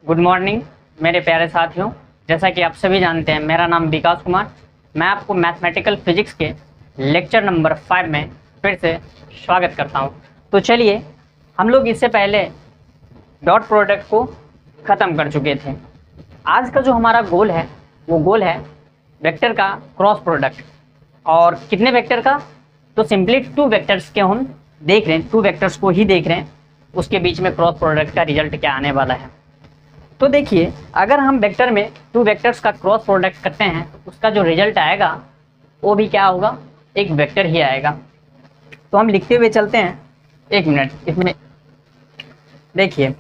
Good morning मेरे प्यारे साथियों। जैसा कि आप सभी जानते हैं, मेरा नाम विकास कुमार। मैं आपको मैथमेटिकल फिजिक्स के लेक्चर नंबर 5 में फिर से स्वागत करता हूं। तो चलिए, हम लोग इससे पहले डॉट प्रोडक्ट को ख़त्म कर चुके थे। आज का जो हमारा गोल है वो गोल है वेक्टर का क्रॉस प्रोडक्ट। और कितने वेक्टर का? तो सिंपली 2 वेक्टर्स के हम देख रहे हैं, 2 वेक्टर्स को ही देख रहे हैं, उसके बीच में क्रॉस प्रोडक्ट का रिजल्ट क्या आने वाला है। तो देखिए, अगर हम वेक्टर में 2 वेक्टर्स का क्रॉस प्रोडक्ट करते हैं तो उसका जो रिजल्ट आएगा वो भी क्या होगा? एक वेक्टर ही आएगा। तो हम लिखते हुए चलते हैं। 1 मिनट, इसमें देखिए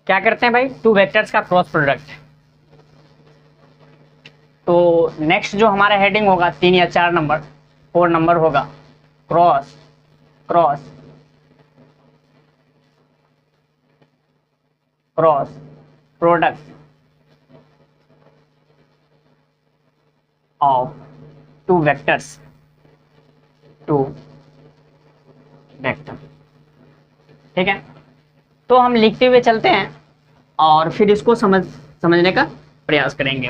क्या करते हैं भाई, 2 वेक्टर्स का क्रॉस प्रोडक्ट। तो नेक्स्ट जो हमारा हेडिंग होगा 3 या 4 नंबर, 4 नंबर होगा cross cross cross product of 2 vectors, 2 vector. ठीक है, तो हम लिखते हुए चलते हैं और फिर इसको समझने का प्रयास करेंगे।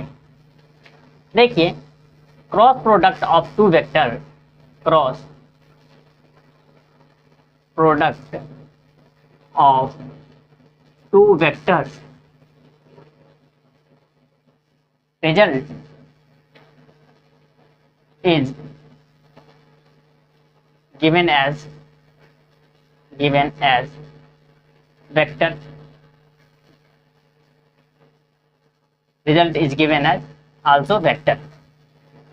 देखिए, cross product of 2 vector, cross product of 2 vectors result is given as vector. Result is given as also vector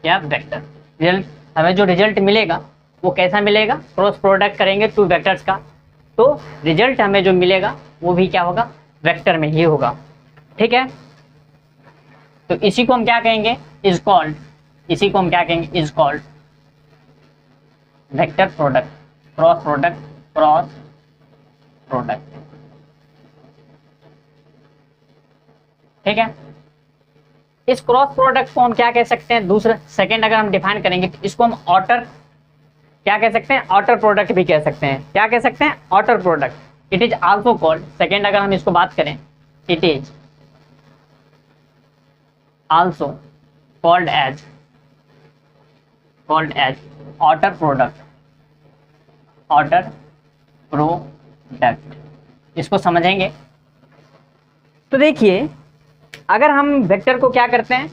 या वेक्टर। रिजल्ट, हमें जो रिजल्ट मिलेगा वो कैसा मिलेगा? क्रॉस प्रोडक्ट करेंगे 2 वेक्टर्स का, तो रिजल्ट हमें जो मिलेगा वो भी क्या होगा? वेक्टर में ही होगा। ठीक है, तो इसी को हम क्या कहेंगे? इज कॉल्ड, इसी को हम क्या कहेंगे? Is called vector product, cross product, cross product. ठीक है, इस क्रॉस प्रोडक्ट को हम क्या कह सकते हैं? दूसरा सेकंड अगर हम डिफाइन करेंगे तो इसको हम ऑटर क्या कह सकते हैं? ऑटर प्रोडक्ट भी कह सकते हैं। क्या कह सकते हैं? Outer product. It is also called, second अगर हम इसको बात करें, it is also called as outer product, outer product. इसको समझेंगे तो देखिए, अगर हम वेक्टर को क्या करते हैं?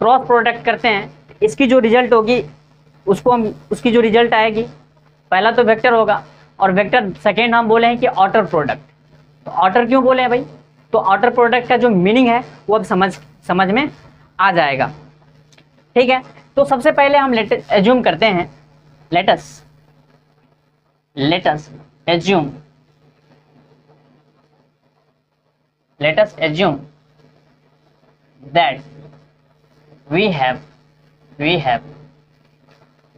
क्रॉस प्रोडक्ट करते हैं, इसकी जो रिजल्ट होगी उसको हम, उसकी जो रिजल्ट आएगी, पहला तो वेक्टर होगा और वेक्टर सेकेंड हम बोले हैं कि ऑटर प्रोडक्ट। तो ऑटर क्यों बोले हैं भाई? तो ऑटर प्रोडक्ट का जो मीनिंग है वो अब समझ में आ जाएगा। ठीक है, तो सबसे पहले हम एज्यूम करते हैं, latus assume that we have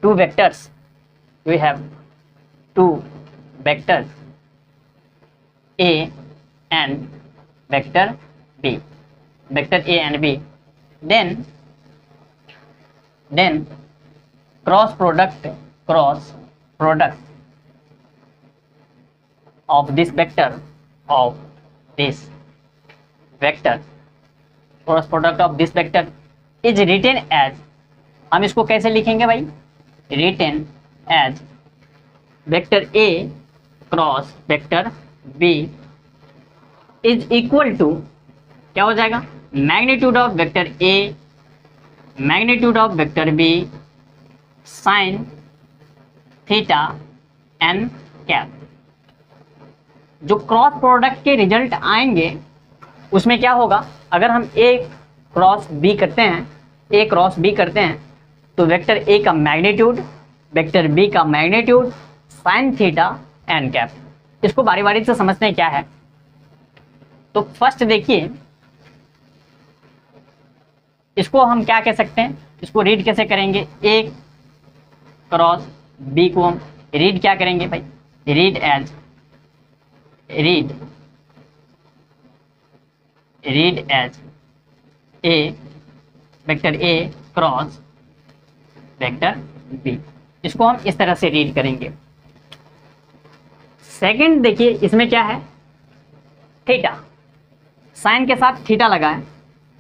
2 vectors, we have 2 vectors A and vector B, vector A and B. Then cross product of this vector, cross product of this vector is written as, हम इसको कैसे लिखेंगे भाई? written as vector A cross vector B is equal to, क्या हो जाएगा? Magnitude of vector A magnitude of vector B sine theta n cap. जो cross product के रिजल्ट आएंगे उसमें क्या होगा? अगर हम A क्रॉस B करते हैं, तो वेक्टर A का मैग्नीट्यूड, वेक्टर B का magnitude, sine theta N cap. इसको बारी बारी से समझते हैं क्या है। तो फर्स्ट देखिए, इसको हम क्या कह सकते हैं? इसको रीड कैसे करेंगे? A क्रॉस B को हम रीड क्या करेंगे भाई? Read as A, vector A cross vector B। इसको हम इस तरह से रीड करेंगे। सेकंड देखिए, इसमें क्या है? थीटा। साइन के साथ थीटा लगा है।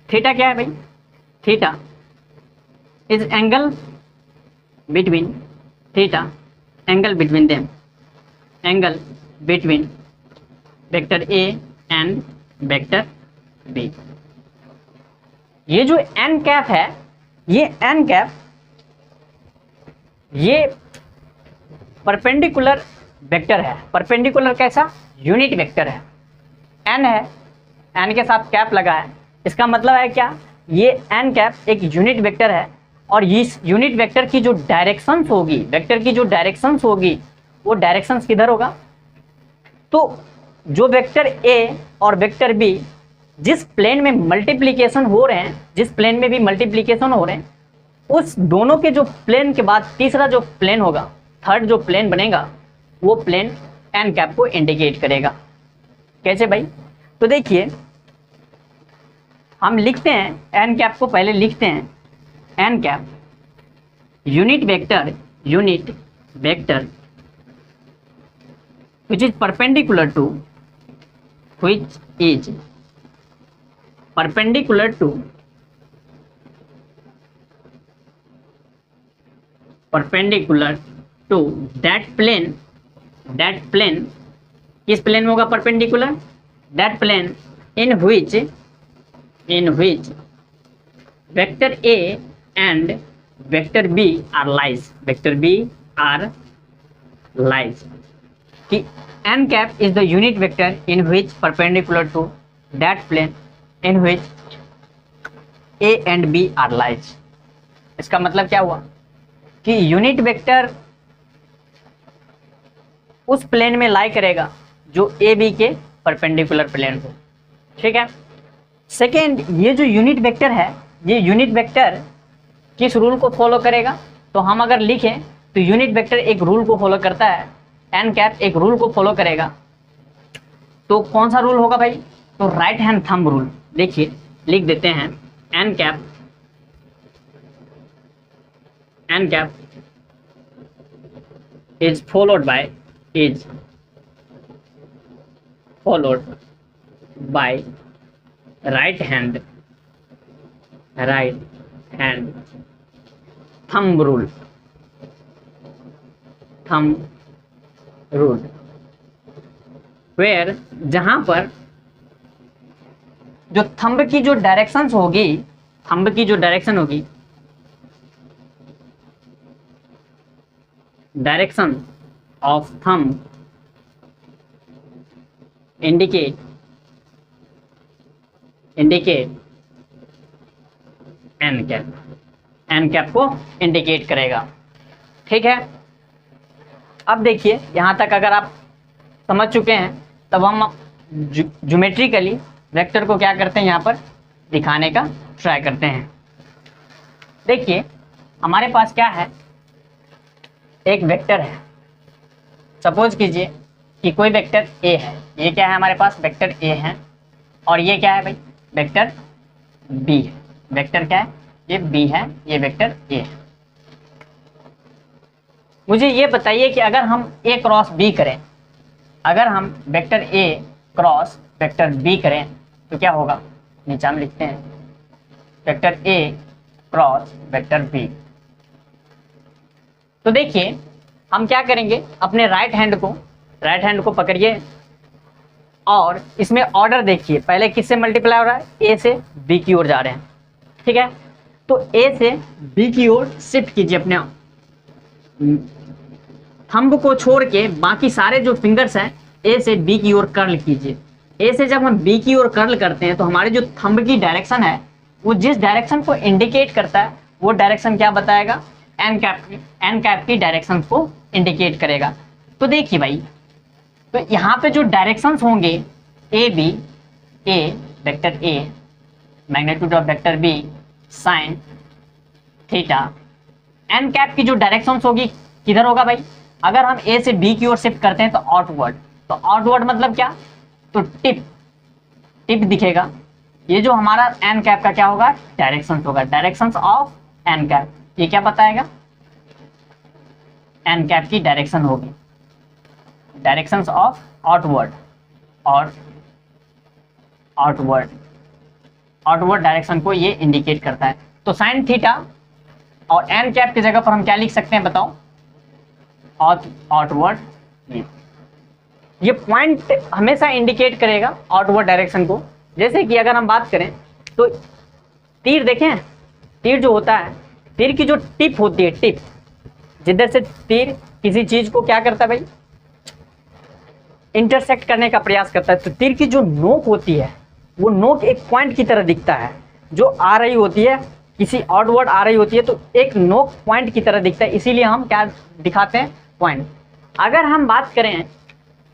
थीटा क्या है भाई? Theta is angle between, theta angle between them, angle between vector A and vector B. ये जो एन कैप है, ये एन कैप ये परपेंडिकुलर वेक्टर है। परपेंडिकुलर कैसा? यूनिट वेक्टर है। एन है, एन के साथ कैप लगा है, इसका मतलब है क्या? ये एन कैप एक यूनिट वेक्टर है और इस यूनिट वेक्टर की जो डायरेक्शंस होगी, वेक्टर की जो डायरेक्शंस होगी, वो डायरेक्शंस किधर होगा? तो जो वेक्टर ए और वेक्टर बी जिस प्लेन में मल्टीप्लिकेशन हो रहे हैं, जिस प्लेन में भी मल्टीप्लिकेशन हो रहे हैं, उस दोनों के जो प्लेन के बाद तीसरा जो प्लेन होगा, थर्ड जो प्लेन बनेगा, वो प्लेन एन कैप को इंडिकेट करेगा। कैसे भाई? तो देखिए, हम लिखते हैं एन कैप को, पहले लिखते हैं N cap unit vector which is perpendicular to that plane, किस प्लेन होगा perpendicular? that plane in which vector A and vector B are lies, कि n cap is the unit vector in which perpendicular to that plane in which A and B are lies। इसका मतलब क्या हुआ कि unit vector उस plane में लाई करेगा जो ए बी के परपेंडिकुलर प्लेन को। ठीक है। सेकेंड, ये जो यूनिट वेक्टर है, ये यूनिट वेक्टर किस रूल को फॉलो करेगा? तो हम अगर लिखें तो यूनिट वेक्टर एक रूल को फॉलो करता है, एन कैप एक रूल को फॉलो करेगा। तो कौन सा रूल होगा भाई? तो राइट हैंड थंब रूल। देखिए, लिख देते हैं N cap is followed by right hand thumb rule where, जहां पर जो थंब की जो डायरेक्शन होगी, direction of thumb indicate N cap को इंडिकेट करेगा। ठीक है। अब देखिए, यहां तक अगर आप समझ चुके हैं, तब हम ज्योमेट्रिकली वेक्टर को क्या करते हैं, यहां पर दिखाने का ट्राई करते हैं। देखिए, हमारे पास क्या है, एक वेक्टर है। सपोज कीजिए कि कोई वेक्टर ए है, ये क्या है हमारे पास? वेक्टर ए है। और ये क्या है भाई? वेक्टर बी है। वेक्टर क्या है? ये बी है, ये वेक्टर ए है। मुझे ये बताइए कि अगर हम ए क्रॉस बी करें, अगर हम vector A cross vector B करें तो क्या होगा? नीचे हम लिखते हैं vector A cross vector B. तो देखिए, हम क्या करेंगे, अपने राइट हैंड को पकड़िए और इसमें ऑर्डर देखिए, पहले किससे मल्टीप्लाई हो रहा है? ए से बी की ओर जा रहे हैं। ठीक है। तो ए से बी की ओर शिफ्ट कीजिए, अपने थंब को छोड़ के बाकी सारे जो फिंगर्स हैं ए से बी की ओर कर्ल कीजिए। ए से जब हम बी की ओर कर्ल करते हैं तो हमारे जो थंब की डायरेक्शन है, वो जिस डायरेक्शन को इंडिकेट करता है, वो डायरेक्शन क्या बताएगा? एन कैप की डायरेक्शन को इंडिकेट करेगा। तो देखिए भाई, तो यहाँ पे जो डायरेक्शंस होंगे A B, A vector A, magnitude of vector B, sine theta, N cap की जो डायरेक्शंस होगी किधर होगा भाई? अगर हम ए से बी की ओर शिफ्ट करते हैं तो आउटवर्ड। तो आउटवर्ड मतलब क्या? तो टिप दिखेगा। ये जो हमारा एन कैप का क्या होगा? डायरेक्शंस होगा, डायरेक्शंस ऑफ एन कैप। ये क्या बताएगा? एन कैप की डायरेक्शन होगी, directions of outward outward direction को ये इंडिकेट करता है। तो साइन थीटा और एन कैप की जगह पर हम क्या लिख सकते हैं बताओ? आउटवर्ड। ये पॉइंट हमेशा इंडिकेट करेगा आउटवर्ड डायरेक्शन को। जैसे कि अगर हम बात करें तो तीर देखें, तीर जो होता है, तीर की जो टिप होती है, टिप जिधर से तीर किसी चीज को क्या करता है भाई, इंटरसेक्ट करने का प्रयास करता है। तो तीर की जो नोक होती है वो नोक एक पॉइंट की तरह दिखता है, जो आ रही होती है किसी आउटवर्ड आ रही होती है तो एक नोक पॉइंट की तरह दिखता है, इसीलिए हम क्या दिखाते हैं? पॉइंट। अगर हम बात करें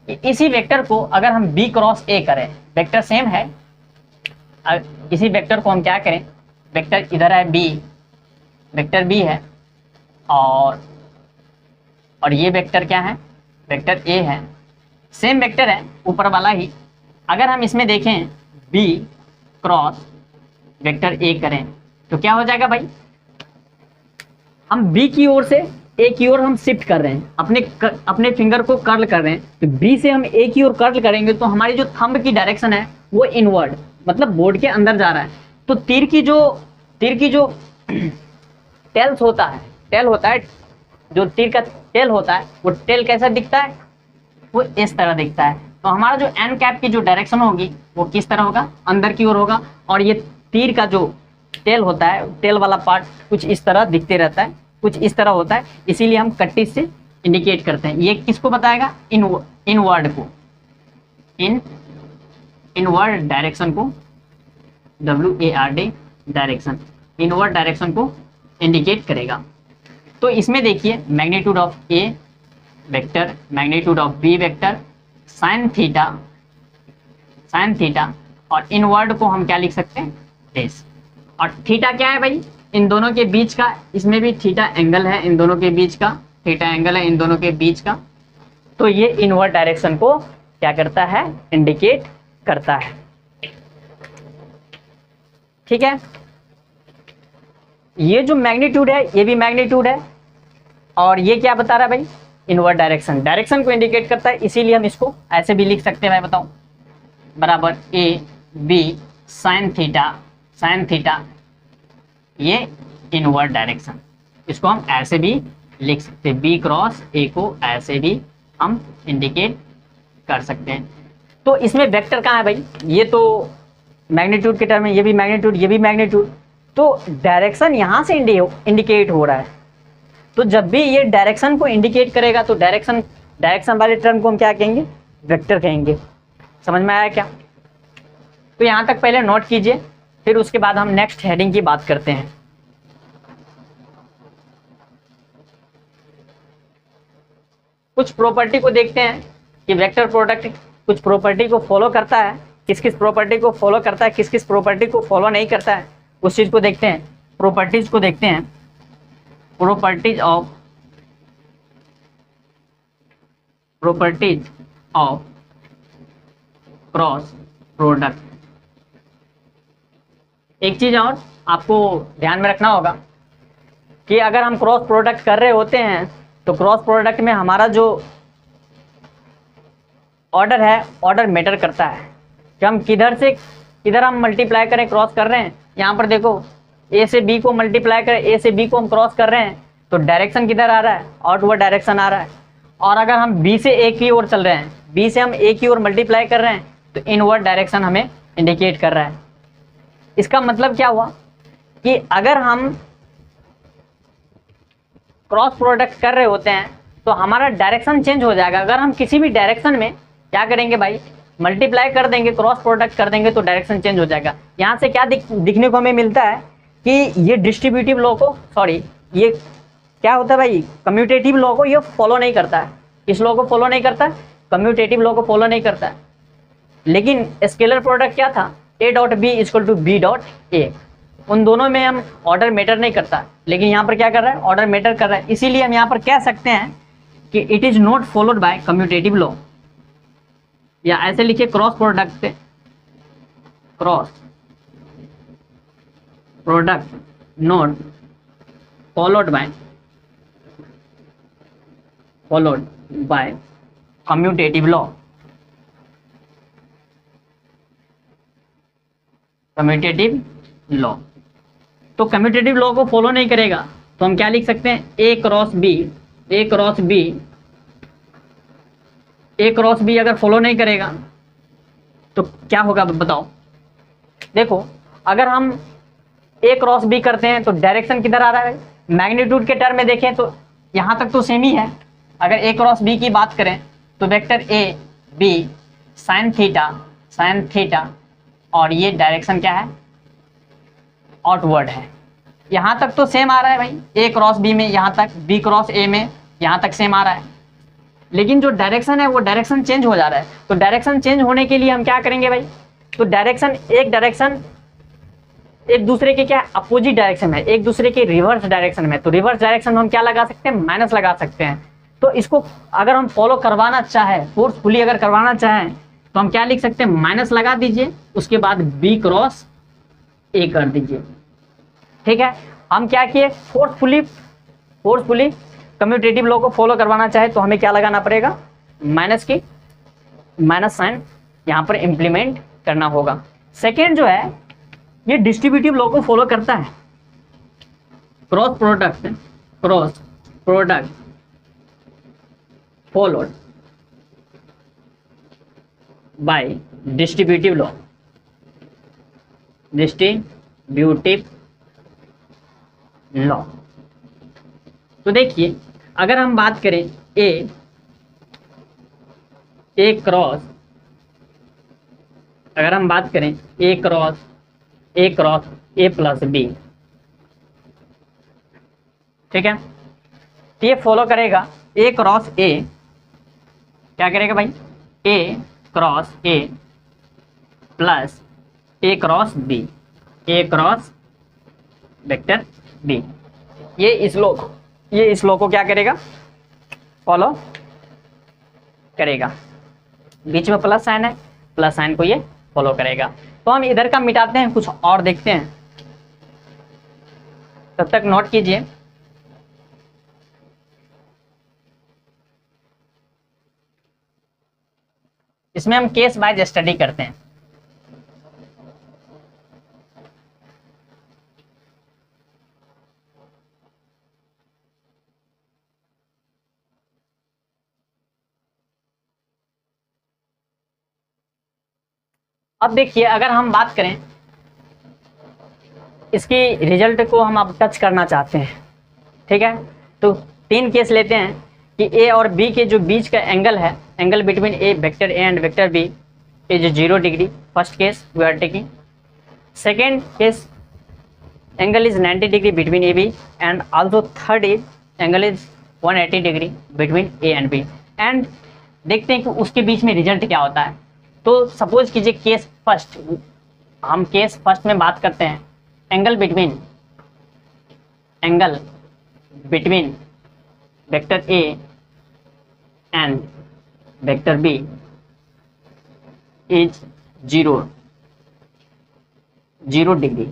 इसी वेक्टर को अगर हम b क्रॉस a करें, वेक्टर सेम है, इसी वेक्टर को हम क्या करें, वेक्टर इधर है b, वेक्टर b है और ये वेक्टर क्या है? वेक्टर a है, सेम वेक्टर है ऊपर वाला ही। अगर हम इसमें देखें b क्रॉस वेक्टर a करें तो क्या हो जाएगा भाई? हम b की ओर से a की ओर हम शिफ्ट कर रहे हैं, अपने फिंगर को कर्ल कर रहे हैं। तो b से हम a की ओर कर्ल करेंगे तो हमारी जो थंब की डायरेक्शन है वो इनवर्ड, मतलब बोर्ड के अंदर जा रहा है। तो तीर की जो टेल्स होता है, टेल होता है, जो तीर का टेल होता है वो टेल कैसा दिखता है? वो इस तरह दिखता है। तो हमारा जो एन कैप की जो डायरेक्शन होगी वो किस तरह होगा? अंदर की ओर होगा। और ये तीर का जो टेल होता है, टेल वाला पार्ट कुछ इस तरह दिखते रहता है, कुछ इस तरह होता है, इसीलिए हम कट्टी से इंडिकेट करते हैं। ये किसको बताएगा? इनवर्ड को, इनवर्ड डायरेक्शन को, WARD डायरेक्शन, इनवर्ड डायरेक्शन को इंडिकेट करेगा। तो इसमें देखिए magnitude of A vector, magnitude of B vector, sign theta और इनवर्ड को हम क्या लिख सकते हैं? डेश। और थीटा क्या है भाई? इन दोनों के बीच का, इसमें भी थीटा एंगल है, इन दोनों के बीच का थीटा एंगल है, इन दोनों के बीच का। तो ये इनवर्ड डायरेक्शन को क्या करता है? इंडिकेट करता है। ठीक है, ये जो मैग्नीट्यूड है ये भी मैग्नीट्यूड है और ये क्या बता रहा है भाई? इनवर्ड डायरेक्शन, डायरेक्शन को इंडिकेट करता है, इसीलिए हम इसको ऐसे भी लिख सकते हैं। मैं बताऊं, बराबर AB साइन थीटा, ये इनवर्ड डायरेक्शन, इसको हम ऐसे भी लिख सकते हैं। B क्रॉस A को ऐसे भी हम इंडिकेट कर सकते हैं। तो इसमें वेक्टर कहाँ है भाई? ये तो मैग्नीट्यूड के टर्म में, ये भी मैग्नीट्यूड, ये भी मैग्नीट्यूड, तो डायरेक्शन यहाँ से इंडिकेट हो रहा है। तो जब भी ये डायरेक्शन को इंडिकेट करेगा तो डायरेक्शन वाले टर्म को हम क्या कहेंगे? वेक्टर कहेंगे। समझ में आया क्या? तो यहाँ तक पहले नोट कीजिए, फिर उसके बाद हम नेक्स्ट हेडिंग की बात करते हैं। कुछ प्रॉपर्टी को देखते हैं कि वेक्टर प्रोडक्ट कुछ प्रॉपर्टी को फॉलो करता है, किस किस प्रॉपर्टी को फॉलो करता है, किस किस प्रॉपर्टी को फॉलो नहीं करता है, उस चीज को देखते हैं। प्रॉपर्टीज को देखते हैं, प्रॉपर्टीज ऑफ क्रॉस प्रोडक्ट। एक चीज और आपको ध्यान में रखना होगा कि अगर हम क्रॉस प्रोडक्ट कर रहे होते हैं तो क्रॉस प्रोडक्ट में हमारा जो ऑर्डर है, ऑर्डर मैटर करता है कि हम किधर से किधर हम मल्टीप्लाई करें, क्रॉस कर रहे हैं। यहाँ पर देखो A से B को मल्टीप्लाई करें, A से B को हम क्रॉस कर रहे हैं तो डायरेक्शन किधर आ रहा है? आउटवर्ड डायरेक्शन आ रहा है। और अगर हम B से A की ओर चल रहे हैं, B से हम A की ओर मल्टीप्लाई कर रहे हैं तो इनवर्ड डायरेक्शन हमें इंडिकेट कर रहा है। इसका मतलब क्या हुआ कि अगर हम क्रॉस प्रोडक्ट कर रहे होते हैं तो हमारा डायरेक्शन चेंज हो जाएगा। अगर हम किसी भी डायरेक्शन में क्या करेंगे भाई? मल्टीप्लाई कर देंगे, क्रॉस प्रोडक्ट कर देंगे तो डायरेक्शन चेंज हो जाएगा। यहाँ से क्या दिखने को हमें मिलता है कि ये डिस्ट्रीब्यूटिव लॉ को, सॉरी ये क्या होता है भाई? कम्यूटेटिव लॉ को ये फॉलो नहीं करता है। इस लॉ को फॉलो नहीं करता, कम्यूटेटिव लॉ को फॉलो नहीं करता है। लेकिन स्केलर प्रोडक्ट क्या था? A dot B equal to B dot A। उन दोनों में हम ऑर्डर मैटर नहीं करता, लेकिन यहाँ पर क्या कर रहा है? ऑर्डर मैटर कर रहा है। इसीलिए हम यहाँ पर कह सकते हैं कि it is not followed by commutative law, या ऐसे लिखिए cross product not followed by commutative law. Commutative law. तो कम्यूटेटिव लॉ को फॉलो नहीं करेगा तो हम क्या लिख सकते हैं, ए cross B, A cross B, A cross B अगर फॉलो नहीं करेगा तो क्या होगा बताओ। देखो अगर हम ए क्रॉस बी करते हैं तो डायरेक्शन किधर आ रहा है, मैग्नीट्यूड के टर्म में देखें तो यहाँ तक तो सेम ही है। अगर ए क्रॉस बी की बात करें तो vector A B sine theta और ये डायरेक्शन क्या है, आउटवर्ड है। यहाँ तक तो सेम आ रहा है भाई, ए क्रॉस बी में यहाँ तक, बी क्रॉस ए में यहाँ तक सेम आ रहा है, लेकिन जो डायरेक्शन है वो डायरेक्शन चेंज हो जा रहा है। तो डायरेक्शन चेंज होने के लिए हम क्या करेंगे भाई, तो डायरेक्शन एक दूसरे के क्या अपोजिट डायरेक्शन है, एक दूसरे के रिवर्स डायरेक्शन में, तो रिवर्स डायरेक्शन में हम क्या लगा सकते हैं, माइनस लगा सकते हैं। तो इसको अगर हम फॉलो करवाना चाहे, फोर्सफुली अगर करवाना चाहें तो हम क्या लिख सकते हैं, माइनस लगा दीजिए, उसके बाद बी क्रॉस ए कर दीजिए। ठीक है, हम क्या किए, फोर्सफुली कम्यूटेटिव लॉ को फॉलो करवाना चाहे तो हमें क्या लगाना पड़ेगा, माइनस साइन यहाँ पर इंप्लीमेंट करना होगा। सेकेंड जो है ये डिस्ट्रीब्यूटिव लॉ को फॉलो करता है, cross product followed by distributive law. तो देखिए अगर हम बात करें ए क्रॉस, अगर हम बात करें ए क्रॉस ए प्लस बी, ठीक है, तो ये फॉलो करेगा ए क्रॉस ए, क्या करेगा भाई, A cross A plus A cross B, A cross vector B. ये इस लॉ को क्या करेगा, फॉलो करेगा। बीच में प्लस साइन है, प्लस साइन को ये फॉलो करेगा। तो हम इधर का मिटाते हैं, कुछ और देखते हैं, तब तक नोट कीजिए। इसमें हम केस वाइज स्टडी करते हैं। अब देखिए अगर हम बात करें इसकी रिजल्ट को हम अब टच करना चाहते हैं, ठीक है, तो 3 केस लेते हैं कि ए और बी के जो बीच का एंगल है, angle between a vector A and vector B is 0 degree. First case we are taking. Second case angle is 90 degree between A B and also third is angle is 180 degree between A and B. And देखते हैं कि उसके बीच में result क्या होता है। तो suppose कीजिए केस फर्स्ट, हम केस फर्स्ट में बात करते हैं, angle between vector A and vector B is 0 degree.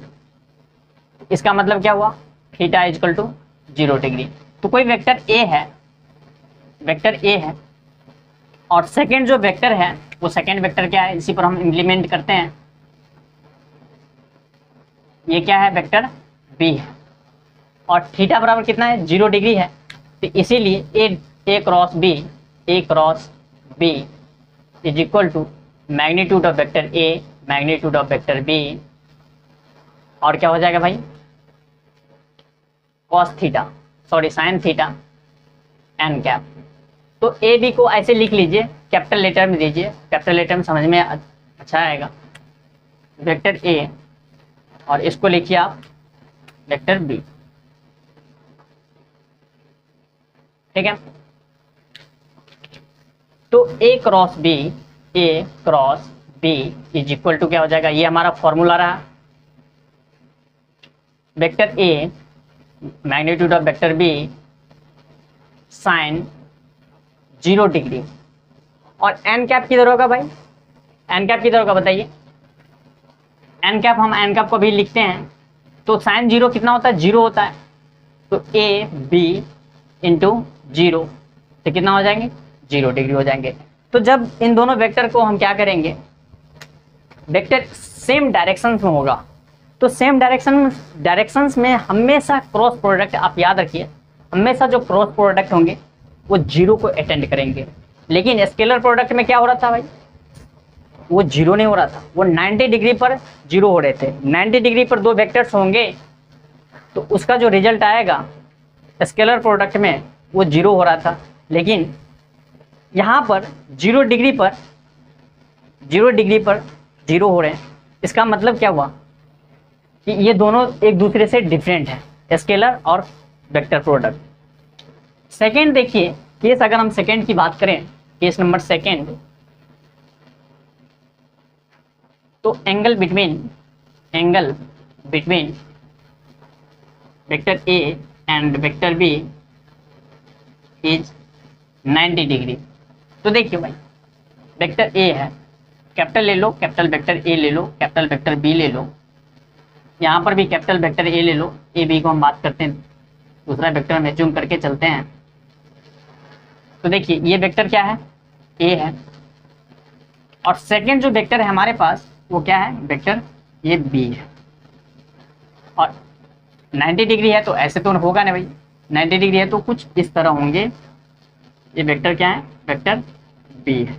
इसका मतलब क्या हुआ, theta is equal to 0 degree. तो कोई वेक्टर ए है और सेकेंड जो वेक्टर है वो सेकेंड वेक्टर क्या है, इसी पर हम इम्प्लीमेंट करते हैं। ये क्या है, वेक्टर बी है और थीटा बराबर कितना है, 0 डिग्री है। तो इसीलिए A cross B is equal to magnitude of vector A magnitude of vector B, और क्या हो जाएगा भाई, साइन थीटा एन कैप। तो ए बी को ऐसे लिख लीजिए, कैपिटल लेटर में दीजिए, कैपिटल लेटर में समझ में अच्छा आएगा, वेक्टर ए, और इसको लिखिए आप वेक्टर बी। ठीक है, तो A cross B is equal to क्या हो जाएगा, ये हमारा फॉर्मूला रहा, vector A magnitude of vector B sine 0 degree. और एन कैप किधर होगा भाई, एन कैप किधर होगा बताइए, एन कैप, हम एन कैप को भी लिखते हैं। तो साइन 0 कितना होता है, 0 होता है। तो ए बी इंटू 0 तो कितना हो जाएंगे, 0 डिग्री हो जाएंगे। तो जब इन दोनों वेक्टर को हम क्या करेंगे, वेक्टर सेम डायरेक्शंस में होगा। तो सेम डायरेक्शंस में हमेशा क्रॉस प्रोडक्ट, आप याद रखिए, हमेशा जो क्रॉस प्रोडक्ट होंगे वो जीरो को अटेंड करेंगे। लेकिन स्केलर प्रोडक्ट में क्या हो रहा था भाई, वो जीरो नहीं हो रहा था, वो 90 डिग्री पर जीरो हो रहे थे। 90 डिग्री पर दो वेक्टर्स होंगे तो उसका जो रिजल्ट आएगा स्केलर प्रोडक्ट में वो जीरो हो रहा था। लेकिन यहाँ पर 0 डिग्री पर जीरो हो रहे हैं। इसका मतलब क्या हुआ कि ये दोनों एक दूसरे से डिफरेंट है, स्केलर और वेक्टर प्रोडक्ट। सेकेंड देखिए केस, अगर हम सेकेंड की बात करें, केस नंबर सेकेंड, तो angle between vector A and vector B is 90 degree. तो देखिए भाई, वेक्टर ए है, कैपिटल ले लो, कैपिटल वेक्टर ए ले लो, कैपिटल वेक्टर बी ले लो, यहाँ पर भी कैपिटल वेक्टर ए ले लो, ए बी को हम बात करते हैं, दूसरा वेक्टर हम एज्यूम करके चलते हैं। तो देखिए ये वेक्टर क्या है, ए है, और सेकंड जो वेक्टर है हमारे पास वो क्या है, वेक्टर ये बी है। और 90 डिग्री है तो ऐसे तो होगा ना भाई, 90 डिग्री है तो कुछ इस तरह होंगे। ये वेक्टर क्या है, वेक्टर बी है,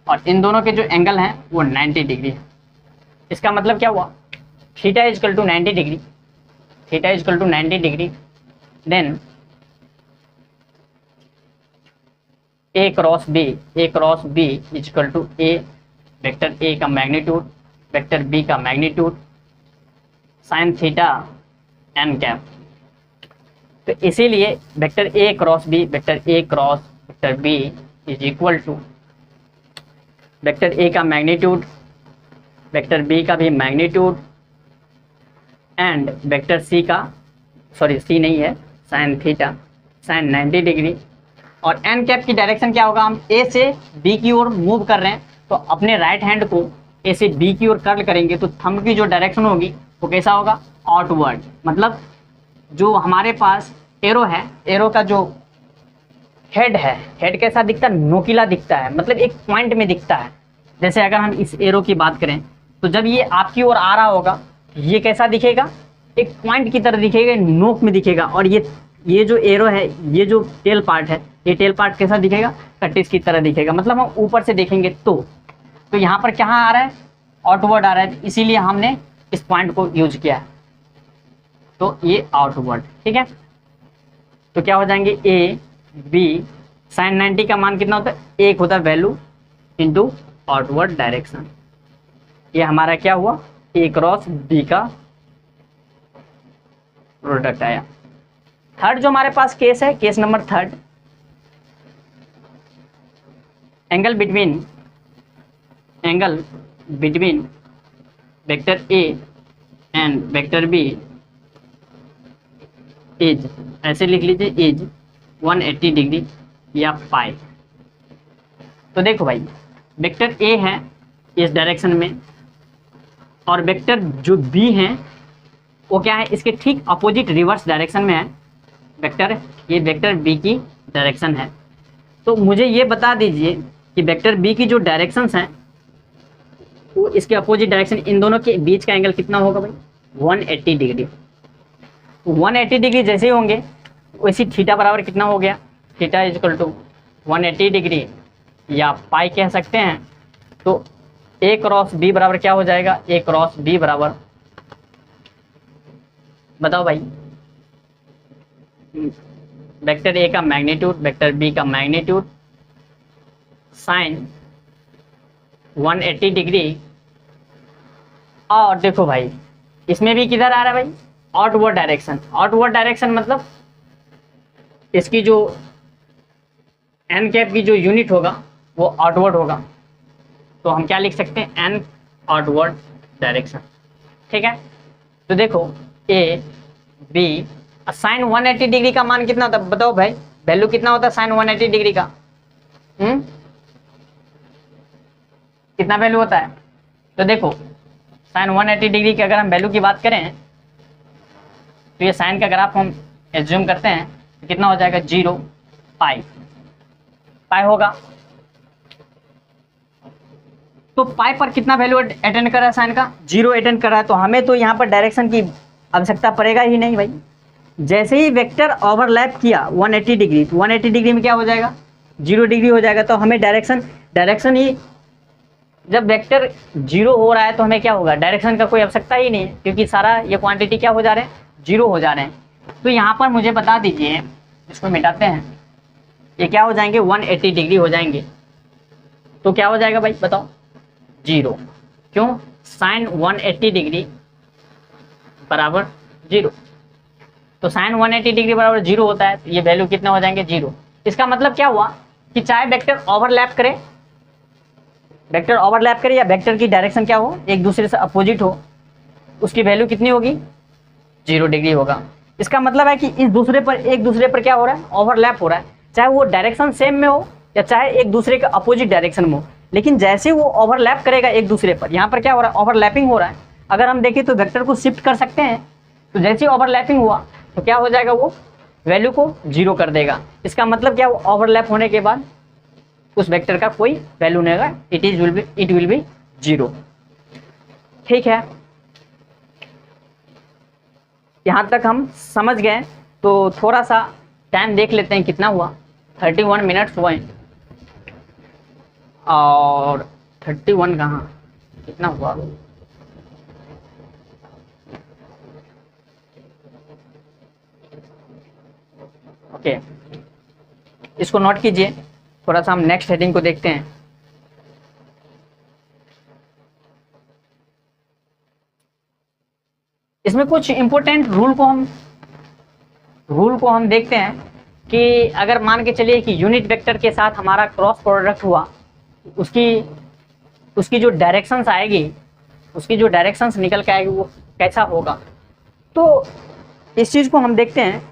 और इन दोनों के जो एंगल हैं वो 90 डिग्री है। इसका मतलब क्या हुआ, theta is equal to 90 degree, theta is equal to 90 degree, then A cross B is equal to A, vector A का मैग्नीट्यूड, वेक्टर बी का magnitude, sine theta N cap. तो इसीलिए vector A cross B, vector B is equal to vector A का magnitude, vector B का भी magnitude, and vector C का, sorry C नहीं है, साइन थीटा, साइन 90 डिग्री। और एन कैप की डायरेक्शन क्या होगा, हम ए से बी की ओर मूव कर रहे हैं तो अपने राइट हैंड को ए से बी की ओर कर्ल करेंगे तो थंब की जो डायरेक्शन होगी वो कैसा होगा, आउटवर्ड। मतलब जो हमारे पास एरो है, एरो का जो हेड है, हेड कैसा दिखता है, नोकीला दिखता है, मतलब एक पॉइंट में दिखता है। जैसे अगर हम इस एरो की बात करें तो जब ये आपकी ओर आ रहा होगा ये कैसा दिखेगा, एक पॉइंट की तरह दिखेगा, नोक में दिखेगा। और ये जो एरो है, ये जो टेल पार्ट है, ये टेल पार्ट कैसा दिखेगा, कटिस की तरह दिखेगा। मतलब हम ऊपर से देखेंगे तो यहाँ पर कहाँ आ रहा है, आउटवर्ड आ रहा है, इसीलिए हमने इस पॉइंट को यूज किया है, तो ये आउटवर्ड, ठीक है। तो क्या हो जाएंगे, ए बी, साइन 90 का मान कितना होता है, एक होता है वैल्यू इंटू आउटवर्ड डायरेक्शन। ये हमारा क्या हुआ, ए क्रॉस बी का प्रोडक्ट आया। थर्ड जो हमारे पास केस है, case number third, angle between vector A and vector B is, ऐसे लिख लीजिए, इज 180 डिग्री या पाई। तो देखो भाई, वेक्टर ए है इस डायरेक्शन में और वेक्टर जो बी है वो क्या है, इसके ठीक अपोजिट रिवर्स डायरेक्शन में है वेक्टर, ये वेक्टर बी की डायरेक्शन है। तो मुझे ये बता दीजिए कि वेक्टर बी की जो डायरेक्शंस हैं वो इसके अपोजिट डायरेक्शन, इन दोनों के बीच का एंगल कितना होगा भाई, 180 डिग्री। 180 डिग्री जैसे ही होंगे वैसे थीटा बराबर कितना हो गया, theta is equal to 180 degree या पाई कह सकते हैं। तो ए क्रॉस बी बराबर क्या हो जाएगा, ए क्रॉस बी बराबर, बताओ भाई, वेक्टर ए का मैग्नीट्यूड, वेक्टर बी का मैग्नीट्यूड, साइन 180 डिग्री। और देखो भाई इसमें भी किधर आ रहा है भाई, आउटवर्ड डायरेक्शन। आउटवर्ड डायरेक्शन मतलब इसकी जो एन कैप की जो यूनिट होगा वो आउटवर्ड होगा, तो हम क्या लिख सकते हैं, एन आउटवर्ड डायरेक्शन, ठीक है। तो देखो ए बी, साइन 180 डिग्री का मान कितना होता है, बताओ भाई, वैल्यू कितना होता है साइन 180 डिग्री का, कितना वैल्यू होता है। तो देखो साइन 180 डिग्री की अगर हम वैल्यू की बात करें तो ये साइन का ग्राफ हम एज्यूम करते हैं तो कितना हो जाएगा, 0 पाई होगा। तो पाई पर कितना वैल्यू अटेंड कर रहा है साइन का, 0 अटेंड कर रहा है, तो हमें तो यहाँ पर डायरेक्शन की आवश्यकता पड़ेगा ही नहीं भाई। जैसे ही वेक्टर ओवरलैप किया 180 डिग्री, तो 180 डिग्री में क्या हो जाएगा, 0 डिग्री हो जाएगा। तो हमें डायरेक्शन ही, जब वेक्टर 0 हो रहा है तो हमें क्या होगा, डायरेक्शन का कोई आवश्यकता ही नहीं है, क्योंकि सारा ये क्वांटिटी क्या हो जा रहे हैं, 0 हो जा रहे हैं। तो यहाँ पर मुझे बता दीजिए, इसको मिटाते हैं, ये क्या हो जाएंगे, 180 डिग्री हो जाएंगे। तो क्या हो जाएगा भाई बताओ, 0। क्यों, साइन 180 डिग्री बराबर 0। तो साइन 180 डिग्री बराबर 0 होता है, तो ये वैल्यू कितने हो जाएंगे, 0। इसका मतलब क्या हुआ कि चाहे वेक्टर ओवरलैप करे, या वेक्टर की डायरेक्शन क्या हो, एक दूसरे से अपोजिट हो, उसकी वैल्यू कितनी होगी, 0 डिग्री होगा। इसका मतलब है कि एक दूसरे पर क्या हो रहा है, ओवरलैप हो रहा है, चाहे वो डायरेक्शन सेम में हो या चाहे एक दूसरे के अपोजिट डायरेक्शन में हो। लेकिन जैसे वो ओवरलैप करेगा एक दूसरे पर, यहाँ पर क्या हो रहा है, ओवरलैपिंग हो रहा है। अगर हम देखें तो वेक्टर को शिफ्ट कर सकते हैं, तो जैसे ही ओवरलैपिंग हुआ तो क्या हो जाएगा, वो वैल्यू को 0 कर देगा। इसका मतलब क्या, वो ओवरलैप होने के बाद उस वेक्टर का कोई वैल्यू नहीं होगा, इट विल बी 0। ठीक है, यहाँ तक हम समझ गए। तो थोड़ा सा टाइम देख लेते हैं कितना हुआ, 31 मिनट्स हुए, और 31 कहाँ, कितना हुआ, ओके, इसको नोट कीजिए। थोड़ा सा हम नेक्स्ट हेडिंग को देखते हैं। इसमें कुछ इंपॉर्टेंट रूल को हम देखते हैं कि अगर मान के चलिए कि यूनिट वेक्टर के साथ हमारा क्रॉस प्रोडक्ट हुआ, उसकी जो डायरेक्शंस आएगी, उसकी जो डायरेक्शंस निकल के आएगी वो कैसा होगा। तो इस चीज़ को हम देखते हैं।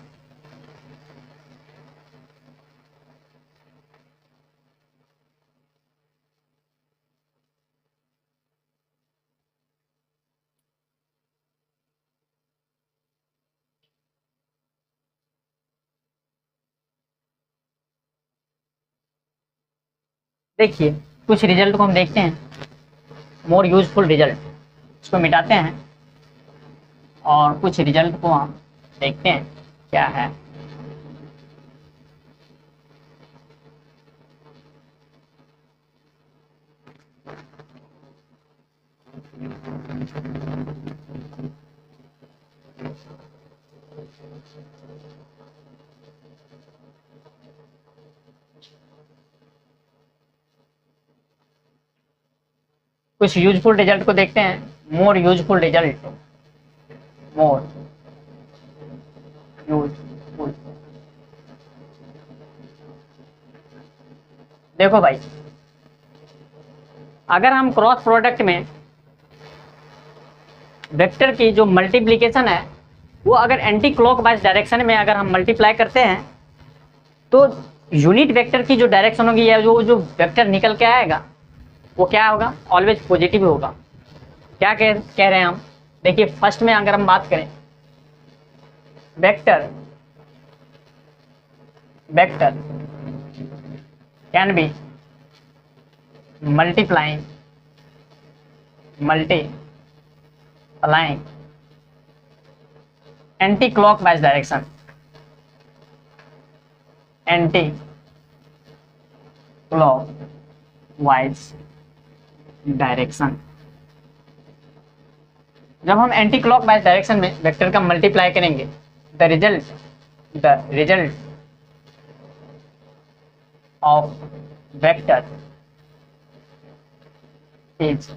देखिए कुछ रिजल्ट को हम देखते हैं, मोर यूजफुल रिजल्ट, इसको मिटाते हैं और कुछ रिजल्ट को हम देखते हैं क्या है। कुछ यूजफुल रिजल्ट को देखते हैं, more useful result, more useful. देखो भाई, अगर हम क्रॉस प्रोडक्ट में वेक्टर की जो मल्टीप्लिकेशन है वो अगर एंटी क्लॉकवाइज डायरेक्शन में अगर हम मल्टीप्लाई करते हैं, तो यूनिट वेक्टर की जो डायरेक्शन होगी या जो वेक्टर निकल के आएगा वो क्या होगा, ऑलवेज पॉजिटिव होगा। क्या कह रहे हैं हम, देखिए फर्स्ट में अगर हम बात करें, vector can be multiplying anti clockwise direction, anti clockwise direction. जब हम एंटी क्लॉकवाइज डायरेक्शन में वेक्टर का मल्टीप्लाई करेंगे, the result of vector is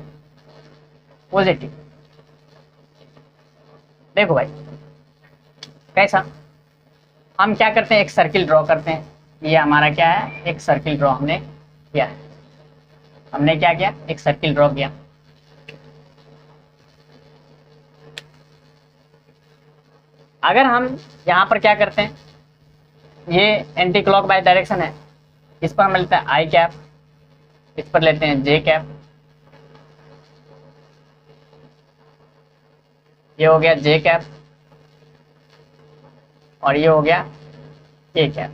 positive. देखो भाई कैसा, हम क्या करते हैं, एक सर्किल ड्रॉ करते हैं। ये हमारा क्या है, एक सर्किल ड्रॉ हमने किया है। हमने क्या किया, एक सर्किल ड्रॉ किया। अगर हम यहाँ पर क्या करते हैं, ये एंटी क्लॉकवाइज डायरेक्शन है, इस पर हम लेते हैं आई कैप, इस पर लेते हैं जे कैप, ये हो गया जे कैप और ये हो गया के कैप।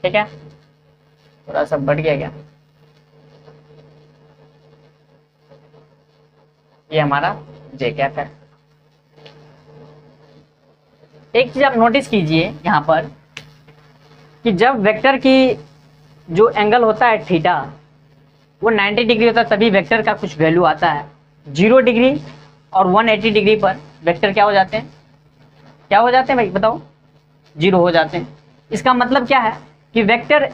ठीक है, थोड़ा सा बढ़ गया क्या, ये हमारा जे कैप है। एक चीज आप नोटिस कीजिए यहाँ पर कि जब वेक्टर की जो एंगल होता है थीटा वो 90 डिग्री होता है, तभी वेक्टर का कुछ वैल्यू आता है। 0 डिग्री और 180 डिग्री पर वेक्टर क्या हो जाते हैं, क्या हो जाते हैं भाई बताओ, 0 हो जाते हैं। इसका मतलब क्या है कि वेक्टर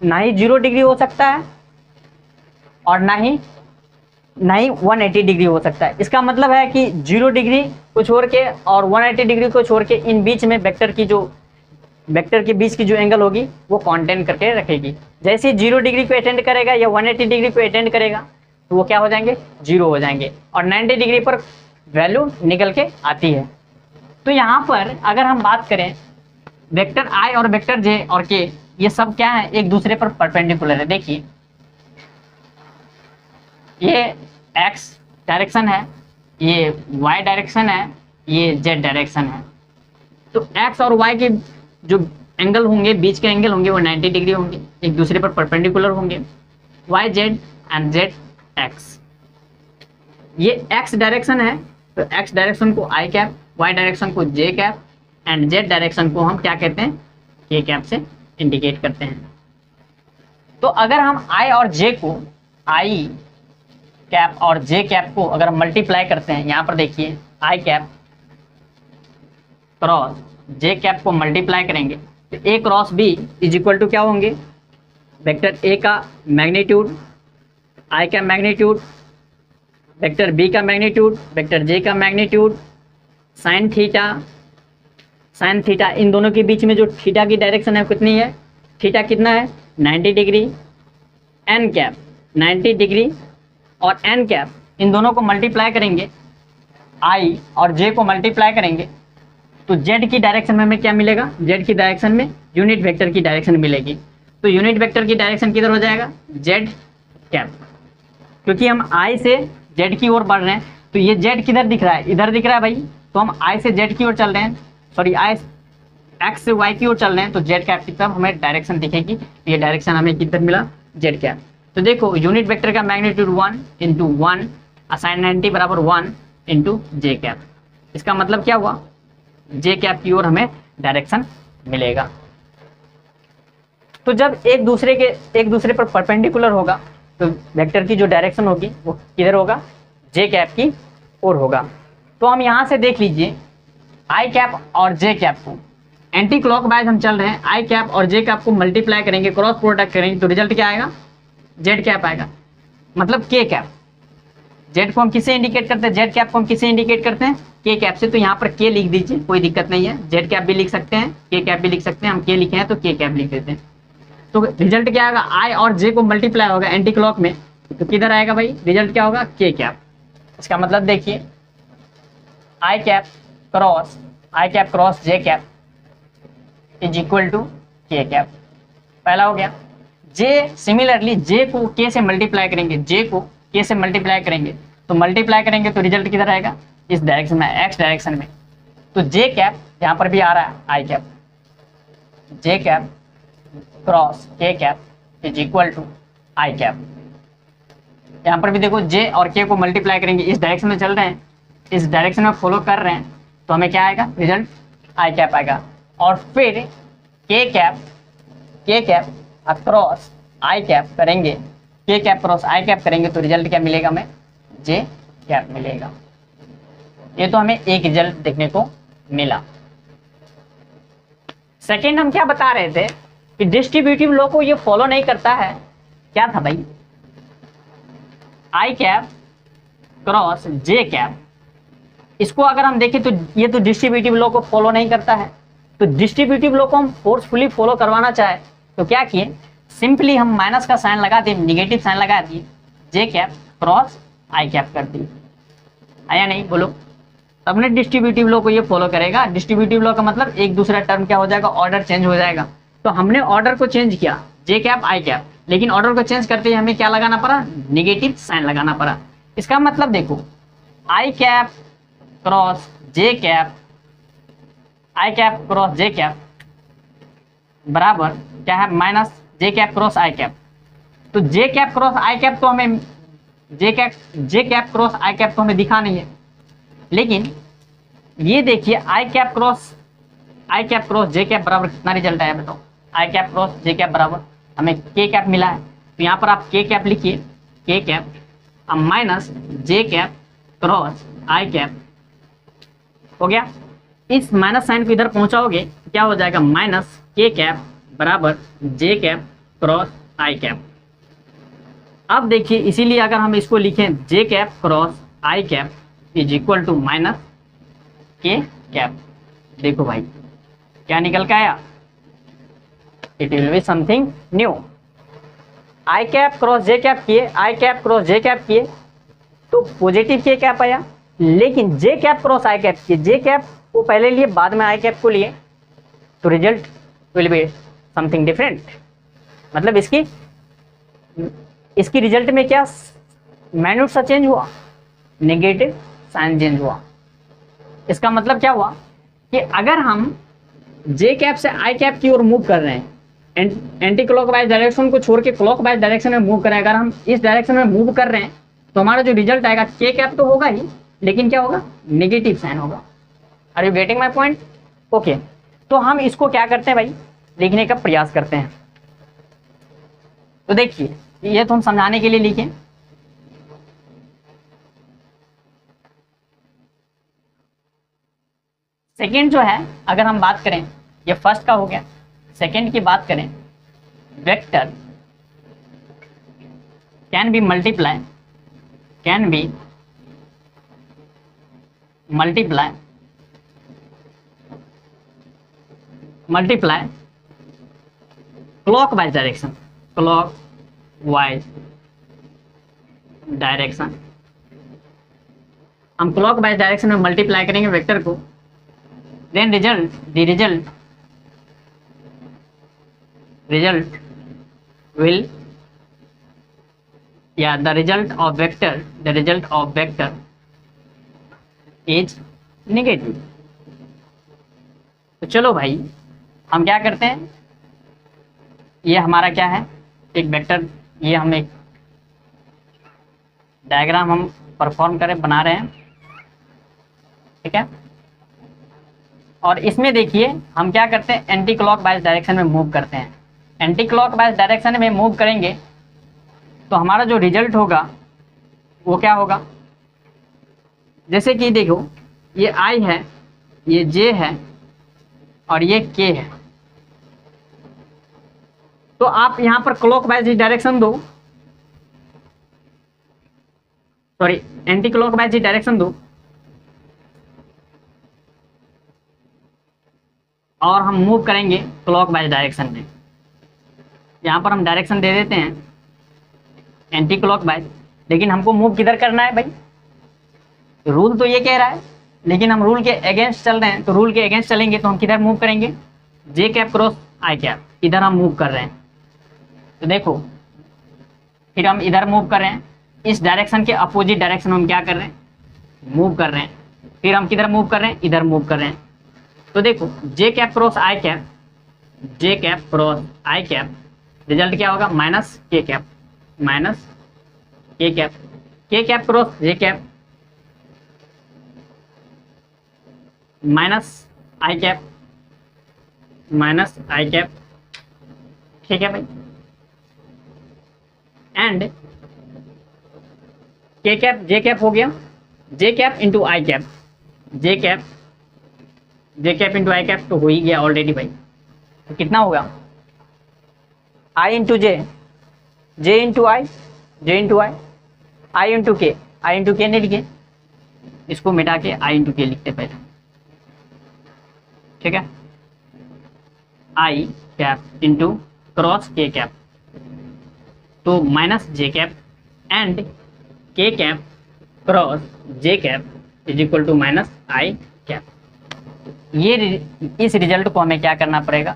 ना ही 0 डिग्री हो सकता है और ना ही 180 डिग्री हो सकता है। इसका मतलब है कि 0 डिग्री को छोड़ के और 180 डिग्री को छोड़ के इन बीच में वेक्टर के बीच की जो एंगल होगी वो कांस्टेंट करके रखेगी। जैसे 0 डिग्री को अटेंड करेगा या 180 डिग्री को अटेंड करेगा तो वो क्या हो जाएंगे, 0 हो जाएंगे और 90 डिग्री पर वैल्यू निकल के आती है। तो यहाँ पर अगर हम बात करें वेक्टर आई और वेक्टर जे और के, ये सब क्या है, एक दूसरे पर परपेंडिकुलर है। देखिए ये x डायरेक्शन है, ये y डायरेक्शन है, ये z डायरेक्शन है। तो x और y के जो एंगल होंगे, बीच के एंगल होंगे वो 90 डिग्री होंगे, एक दूसरे पर परपेंडिकुलर होंगे। y z and z x, ये x डायरेक्शन है तो x डायरेक्शन को i कैप, y डायरेक्शन को j cap and z direction को हम क्या कहते हैं, k कैप से इंडिकेट करते हैं। तो अगर हम i और j को, i कैप और जे कैप को अगर मल्टीप्लाई करते हैं, यहाँ पर देखिए I cap cross J cap को मल्टीप्लाई करेंगे तो A cross B is equal to क्या होंगे, वेक्टर ए का मैग्नीट्यूड, आई का मैग्नीट्यूड, वेक्टर बी का मैग्नीट्यूड, वेक्टर जे का मैग्नीट्यूड, साइन थीटा, इन दोनों के बीच में जो थीटा की डायरेक्शन है कितनी है, थीटा कितना है 90 डिग्री, एन कैप 90 डिग्री और एन कैप, इन दोनों को मल्टीप्लाई करेंगे, आई और जे को मल्टीप्लाई करेंगे तो जेड की डायरेक्शन में हमें क्या मिलेगा, जेड की डायरेक्शन में यूनिट वेक्टर की डायरेक्शन मिलेगी। तो यूनिट वेक्टर की डायरेक्शन किधर हो जाएगा, जेड कैप, क्योंकि हम आई से जेड की ओर बढ़ रहे हैं तो ये जेड किधर दिख रहा है, इधर दिख रहा है भाई, तो हम आई से जेड की ओर चल रहे हैं, सॉरी आई एक्स से वाई की ओर चल रहे हैं तो जेड कैप की तरफ हमें डायरेक्शन दिखेगी। ये डायरेक्शन हमें किधर मिला, जेड कैप। तो देखो यूनिट वेक्टर का मैग्नीट्यूड 1 इंटू 1 साइन 90 बराबर 1 इंटू जे कैप। इसका मतलब क्या हुआ, जे कैप की ओर हमें डायरेक्शन मिलेगा। तो जब एक दूसरे पर परपेंडिकुलर होगा तो वेक्टर की जो डायरेक्शन होगी वो किधर होगा, जे कैप की ओर होगा। तो हम यहाँ से देख लीजिए आई कैप और जे कैप को एंटी क्लॉकवाइज हम चल रहे हैं, आई कैप और जे कैप को मल्टीप्लाई करेंगे, क्रॉस प्रोडक्ट करेंगे तो रिजल्ट क्या आएगा, जेड कैप आएगा, मतलब के कैप। जेड को हम किससे इंडिकेट करते हैं, जेड कैप को हम किससे इंडिकेट करते हैं, के कैप से। तो यहाँ पर के लिख दीजिए, कोई दिक्कत नहीं है, जेड कैप भी लिख सकते हैं, के कैप भी लिख सकते हैं, हम के लिखे हैं तो के कैप लिख देते हैं। तो रिजल्ट क्या आएगा, आई और जे को मल्टीप्लाई होगा एंटी क्लॉक में तो किधर आएगा भाई, रिजल्ट क्या होगा, के कैप। इसका मतलब देखिए I cap cross J cap is equal to K cap, पहला हो गया। जे सिमिलरली जे को के से मल्टीप्लाई करेंगे, जे को के से मल्टीप्लाई करेंगे तो मल्टीप्लाई करेंगे तो रिजल्ट किधर आएगा, इस डायरेक्शन में, एक्स डायरेक्शन में। तो जे कैप यहाँ पर भी आ रहा है i cap, j cap cross k cap is equal to i cap. यहाँ पर भी देखो जे और के को मल्टीप्लाई करेंगे, इस डायरेक्शन में चल रहे हैं, इस डायरेक्शन में फॉलो कर रहे हैं तो हमें क्या आएगा, रिजल्ट आई कैप आएगा। और फिर के कैप क्रॉस आई कैप करेंगे, के कैप क्रॉस आई कैप करेंगे तो रिजल्ट क्या मिलेगा हमें, जे कैप मिलेगा। ये तो हमें एक रिजल्ट देखने को मिला। सेकेंड हम क्या बता रहे थे कि डिस्ट्रीब्यूटिव लॉ को ये फॉलो नहीं करता है, क्या था भाई, आई कैप क्रॉस जे कैप, इसको अगर हम देखें तो ये तो डिस्ट्रीब्यूटिव लॉ को फॉलो नहीं करता है। तो डिस्ट्रीब्यूटिव लॉ को हम फोर्सफुली फॉलो करवाना चाहे तो क्या किए, सिंपली हम माइनस का साइन लगा दिए, निगेटिव साइन लगा दिए, जे कैप क्रॉस आई कैप कर दिए, आया नहीं बोलो, तब ने डिस्ट्रीब्यूटिव लॉ को ये फॉलो करेगा। डिस्ट्रीब्यूटिव लॉ का मतलब एक दूसरा टर्म क्या हो जाएगा, ऑर्डर चेंज हो जाएगा। तो हमने ऑर्डर को चेंज किया, जे कैप आई कैप, लेकिन ऑर्डर को चेंज करते ही हमें क्या लगाना पड़ा, निगेटिव साइन लगाना पड़ा। इसका मतलब देखो आई कैप क्रॉस जे कैप, आई कैप क्रॉस जे कैप बराबर क्या है, minus j cap cross I cap. तो जे कैप क्रॉस आई कैप तो हमें जे कैप क्रॉस आई कैप तो हमें दिखा नहीं है, लेकिन ये देखिए I cap cross J cap बराबर कितना रिजल्ट आया बताओ। आई कैप क्रॉस जे कैप बराबर हमें के कैप मिला है, तो यहाँ पर आप के कैप लिखिए, के कैप अब minus j cap cross I cap हो गया। इस माइनस साइन को इधर पहुंचाओगे क्या हो जाएगा, माइनस के कैप बराबर J cap cross I cap. अब देखिए इसीलिए अगर हम इसको लिखें J cap cross I cap is equal to minus K cap, देखो भाई क्या निकल के आया, it will be something new. I cap cross J cap किए, I cap cross J cap किए तो पॉजिटिव के कैप आया, लेकिन J cap cross I cap किए, जे कैप को पहले लिए बाद में आई कैप को लिए तो result will be something different. मतलब इसकी रिजल्ट में क्या मैग्नीट्यूड सा चेंज हुआ, नेगेटिव साइन चेंज हुआ। इसका मतलब क्या हुआ कि अगर हम जे कैप से आई कैप की ओर मूव कर रहे हैं, एंटी क्लॉकवाइज डायरेक्शन को छोड़ के क्लॉकवाइज डायरेक्शन में मूव कर रहे हैं, अगर हम इस डायरेक्शन में मूव कर रहे हैं तो हमारा जो रिजल्ट आएगा के कैप तो होगा ही, लेकिन क्या होगा, नेगेटिव साइन होगा। Are you getting my point? Okay, तो हम इसको क्या करते हैं भाई, लिखने का प्रयास करते हैं। तो देखिए ये तो हम समझाने के लिए लिखे, सेकेंड जो है अगर हम बात करें, ये फर्स्ट का हो गया, सेकेंड की बात करें, vector can be multiply clockwise direction, हम क्लॉकवाइज डायरेक्शन में मल्टीप्लाई करेंगे वेक्टर को, then the result of vector is negative। तो चलो भाई हम क्या करते हैं, ये हमारा क्या है, एक वेक्टर, ये हम एक डायग्राम हम परफॉर्म करें, बना रहे हैं, ठीक है। और इसमें देखिए हम क्या करते हैं, एंटी क्लॉकवाइज डायरेक्शन में मूव करते हैं। एंटी क्लॉकवाइज डायरेक्शन में मूव करेंगे तो हमारा जो रिजल्ट होगा वो क्या होगा, जैसे कि देखो ये आई है, ये जे है और ये के है, तो आप यहां पर क्लॉकवाइज डायरेक्शन दो, सॉरी एंटी क्लॉकवाइज डायरेक्शन दो और हम मूव करेंगे क्लॉकवाइज डायरेक्शन में। यहाँ पर हम डायरेक्शन दे देते हैं एंटी क्लॉकवाइज, लेकिन हमको मूव किधर करना है भाई, रूल तो ये कह रहा है, लेकिन हम रूल के अगेंस्ट चल रहे हैं, तो रूल के अगेंस्ट चलेंगे तो हम किधर मूव करेंगे, जे कैप क्रॉस आई कैप, इधर हम मूव कर रहे हैं। तो देखो फिर हम इधर मूव कर रहे हैं, इस डायरेक्शन के अपोजिट डायरेक्शन में हम क्या कर रहे हैं, मूव कर रहे हैं। फिर हम किधर मूव कर रहे हैं, इधर मूव कर रहे हैं। तो देखो जे cap cross I cap, result क्या होगा, minus K cap cross J cap minus i cap, ठीक है भाई। And k cap j cap हो गया, जे कैप इंटू आई कैप, जे कैप इंटू आई कैप तो हो ही गया ऑलरेडी भाई। तो कितना होगा, आई इंटू जे इंटू आई, आई इंटू के नहीं लिखे, इसको मिटा के आई इंटू के लिखते पहले, ठीक है। I cap into cross k cap, तो minus j cap and k cap cross J cap is equal to minus i cap. ये इस रिजल्ट को हमें क्या करना पड़ेगा,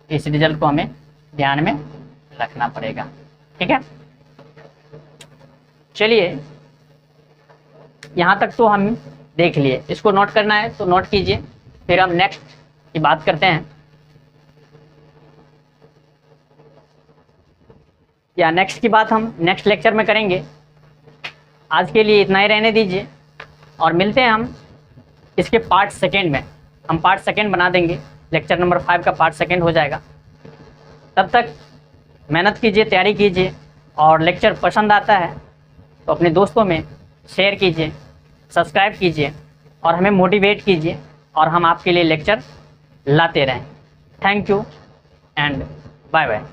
इस रिजल्ट को हमें ध्यान में रखना पड़ेगा, ठीक है। चलिए यहां तक तो हम देख लिए, इसको नोट करना है तो नोट कीजिए, फिर हम नेक्स्ट की बात करते हैं। या नेक्स्ट की बात हम नेक्स्ट लेक्चर में करेंगे। आज के लिए इतना ही रहने दीजिए और मिलते हैं हम इसके पार्ट सेकेंड में। हम पार्ट सेकेंड बना देंगे, लेक्चर नंबर 5 का पार्ट सेकेंड हो जाएगा। तब तक मेहनत कीजिए, तैयारी कीजिए, और लेक्चर पसंद आता है तो अपने दोस्तों में शेयर कीजिए, सब्सक्राइब कीजिए और हमें मोटिवेट कीजिए, और हम आपके लिए लेक्चर लाते रहें। Thank you and bye bye.